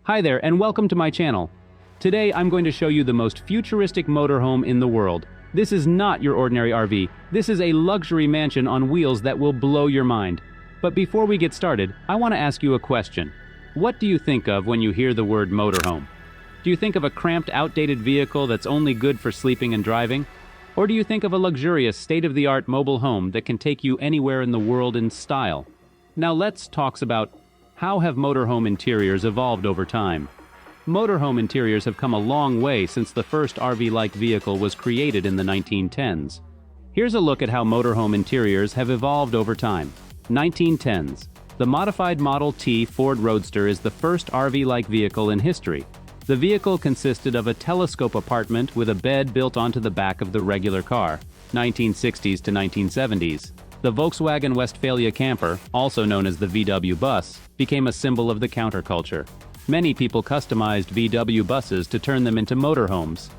Hi there, and welcome to my channel. Today I'm going to show you the most futuristic motorhome in the world. This is not your ordinary RV. This is a luxury mansion on wheels that will blow your mind. But before we get started, I want to ask you a question. What do you think of when you hear the word motorhome? Do you think of a cramped, outdated vehicle that's only good for sleeping and driving? Or do you think of a luxurious, state-of-the-art mobile home that can take you anywhere in the world in style? Now let's talk about how have motorhome interiors evolved over time. Motorhome interiors have come a long way since the first RV-like vehicle was created in the 1910s. Here's a look at how motorhome interiors have evolved over time. 1910s. The modified Model T Ford Roadster is the first RV-like vehicle in history. The vehicle consisted of a telescope apartment with a bed built onto the back of the regular car. 1960s to 1970s. The Volkswagen Westphalia camper, also known as the VW bus, became a symbol of the counterculture. Many people customized VW buses to turn them into motorhomes.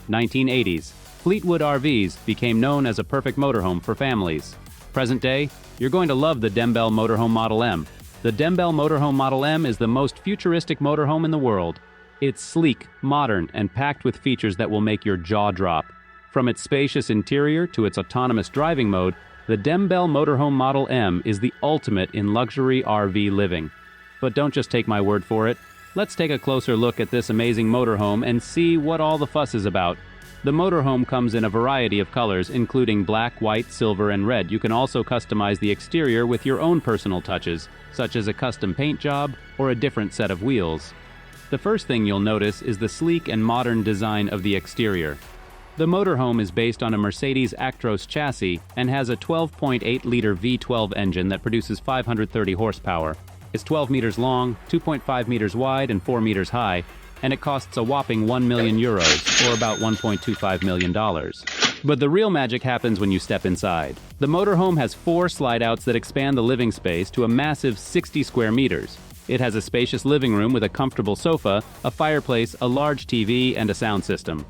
1980s. Fleetwood RVs became known as a perfect motorhome for families. Present day, you're going to love the Dembell Motorhome Model M. The Dembell Motorhome Model M is the most futuristic motorhome in the world. It's sleek, modern, and packed with features that will make your jaw drop. From its spacious interior to its autonomous driving mode, the Dembell Motorhome Model M is the ultimate in luxury RV living. But don't just take my word for it. Let's take a closer look at this amazing motorhome and see what all the fuss is about. The motorhome comes in a variety of colors, including black, white, silver, and red. You can also customize the exterior with your own personal touches, such as a custom paint job or a different set of wheels. The first thing you'll notice is the sleek and modern design of the exterior. The motorhome is based on a Mercedes Actros chassis and has a 12.8-liter V12 engine that produces 530 horsepower. It's 12 meters long, 2.5 meters wide, and 4 meters high, and it costs a whopping €1 million, or about $1.25 million. But the real magic happens when you step inside. The motorhome has 4 slide-outs that expand the living space to a massive 60 square meters. It has a spacious living room with a comfortable sofa, a fireplace, a large TV, and a sound system.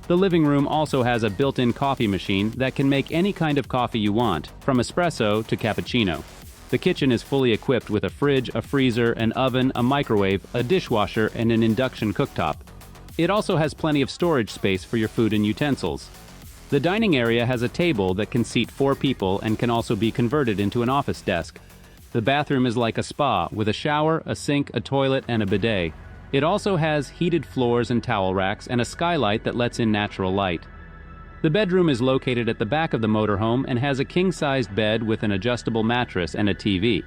The living room also has a built-in coffee machine that can make any kind of coffee you want, from espresso to cappuccino. The kitchen is fully equipped with a fridge, a freezer, an oven, a microwave, a dishwasher, and an induction cooktop. It also has plenty of storage space for your food and utensils. The dining area has a table that can seat 4 people and can also be converted into an office desk. The bathroom is like a spa, with a shower, a sink, a toilet, and a bidet. It also has heated floors and towel racks and a skylight that lets in natural light. The bedroom is located at the back of the motorhome and has a king-sized bed with an adjustable mattress and a TV.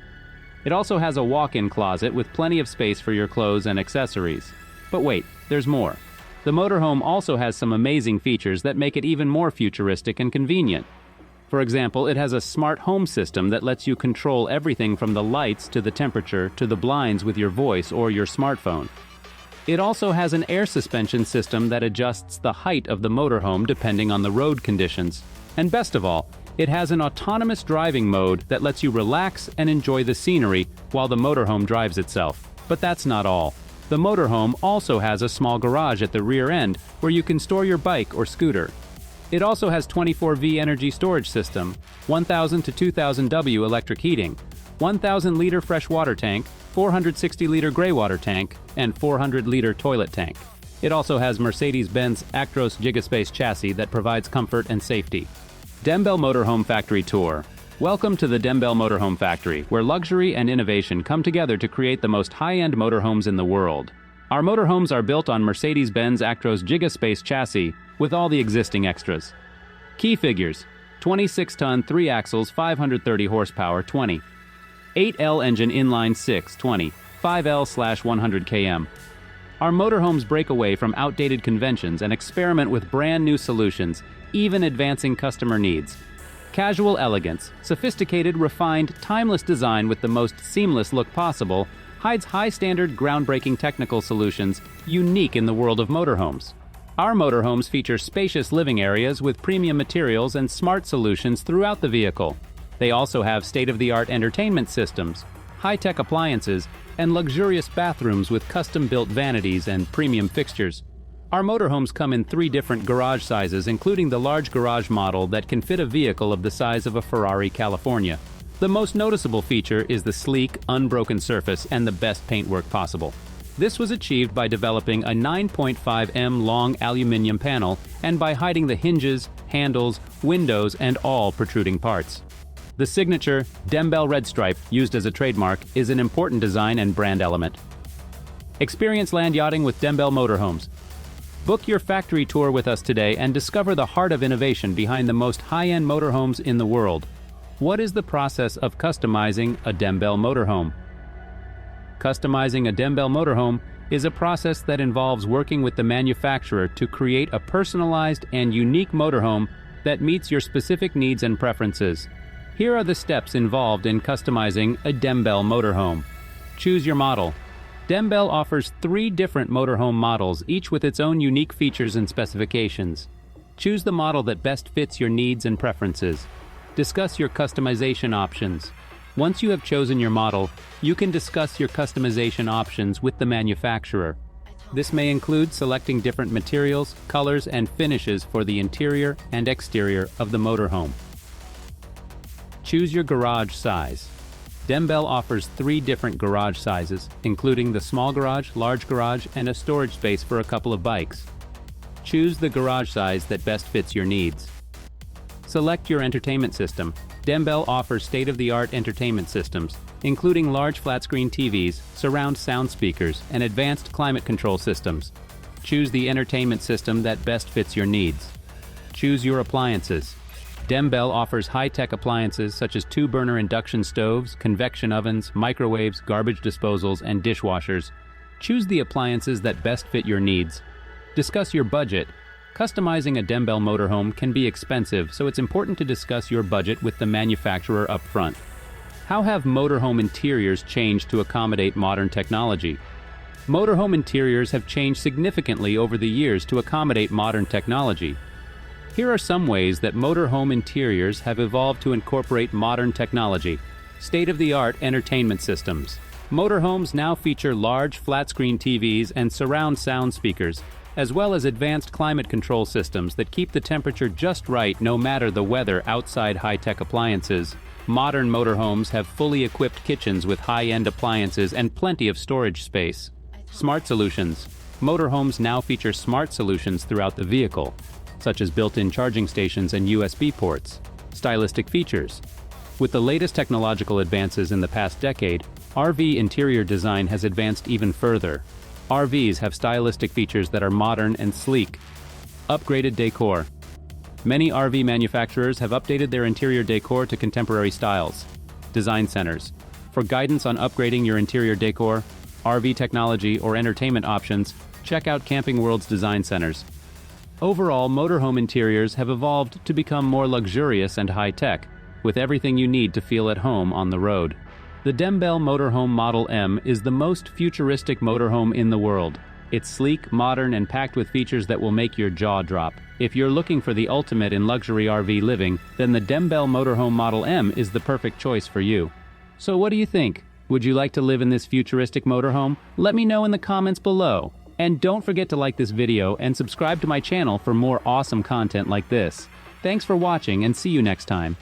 It also has a walk-in closet with plenty of space for your clothes and accessories. But wait, there's more. The motorhome also has some amazing features that make it even more futuristic and convenient. For example, it has a smart home system that lets you control everything from the lights to the temperature to the blinds with your voice or your smartphone. It also has an air suspension system that adjusts the height of the motorhome depending on the road conditions. And best of all, it has an autonomous driving mode that lets you relax and enjoy the scenery while the motorhome drives itself. But that's not all. The motorhome also has a small garage at the rear end where you can store your bike or scooter. It also has 24V energy storage system, 1000 to 2000 W electric heating, 1000-liter fresh water tank, 460-liter gray water tank, and 400-liter toilet tank. It also has Mercedes-Benz Actros Gigaspace chassis that provides comfort and safety. Dembell Motorhome Factory Tour. Welcome to the Dembell Motorhome Factory, where luxury and innovation come together to create the most high-end motorhomes in the world. Our motorhomes are built on Mercedes-Benz Actros Gigaspace chassis with all the existing extras. Key figures: 26-ton 3 axles, 530 horsepower, 20. 8L engine inline 6, 20, 5L/100 km. Our motorhomes break away from outdated conventions and experiment with brand new solutions, even advancing customer needs. Casual elegance, sophisticated, refined, timeless design with the most seamless look possible, hides high-standard, groundbreaking technical solutions unique in the world of motorhomes. Our motorhomes feature spacious living areas with premium materials and smart solutions throughout the vehicle. They also have state-of-the-art entertainment systems, high-tech appliances, and luxurious bathrooms with custom-built vanities and premium fixtures. Our motorhomes come in 3 different garage sizes, including the large garage model that can fit a vehicle of the size of a Ferrari California. The most noticeable feature is the sleek, unbroken surface and the best paintwork possible. This was achieved by developing a 9.5 m long aluminum panel and by hiding the hinges, handles, windows, and all protruding parts. The signature Dembell red stripe, used as a trademark, is an important design and brand element. Experience land yachting with Dembell Motorhomes. Book your factory tour with us today and discover the heart of innovation behind the most high-end motorhomes in the world. What is the process of customizing a Dembell motorhome? Customizing a Dembell motorhome is a process that involves working with the manufacturer to create a personalized and unique motorhome that meets your specific needs and preferences. Here are the steps involved in customizing a Dembell motorhome. Choose your model. Dembell offers 3 different motorhome models, each with its own unique features and specifications. Choose the model that best fits your needs and preferences. Discuss your customization options. Once you have chosen your model, you can discuss your customization options with the manufacturer. This may include selecting different materials, colors, and finishes for the interior and exterior of the motorhome. Choose your garage size. Dembell offers 3 different garage sizes, including the small garage, large garage, and a storage space for a couple of bikes. Choose the garage size that best fits your needs. Select your entertainment system. Dembell offers state-of-the-art entertainment systems, including large flat-screen TVs, surround sound speakers, and advanced climate control systems. Choose the entertainment system that best fits your needs. Choose your appliances. Dembell offers high-tech appliances such as 2-burner induction stoves, convection ovens, microwaves, garbage disposals, and dishwashers. Choose the appliances that best fit your needs. Discuss your budget. Customizing a Dembell motorhome can be expensive, so it's important to discuss your budget with the manufacturer up front. How have motorhome interiors changed to accommodate modern technology? Motorhome interiors have changed significantly over the years to accommodate modern technology. Here are some ways that motorhome interiors have evolved to incorporate modern technology. State-of-the-art entertainment systems. Motorhomes now feature large flat-screen TVs and surround sound speakers, as well as advanced climate control systems that keep the temperature just right no matter the weather outside high-tech appliances. Modern motorhomes have fully equipped kitchens with high-end appliances and plenty of storage space. Smart solutions. Motorhomes now feature smart solutions throughout the vehicle, such as built-in charging stations and USB ports. Stylistic features. With the latest technological advances in the past decade, RV interior design has advanced even further. RVs have stylistic features that are modern and sleek. Upgraded decor. Many RV manufacturers have updated their interior decor to contemporary styles. Design centers. For guidance on upgrading your interior decor, RV technology, or entertainment options, check out Camping World's design centers. Overall, motorhome interiors have evolved to become more luxurious and high-tech, with everything you need to feel at home on the road. The Dembell Motorhome Model M is the most futuristic motorhome in the world. It's sleek, modern, and packed with features that will make your jaw drop. If you're looking for the ultimate in luxury RV living, then the Dembell Motorhome Model M is the perfect choice for you. So what do you think? Would you like to live in this futuristic motorhome? Let me know in the comments below. And don't forget to like this video and subscribe to my channel for more awesome content like this. Thanks for watching and see you next time.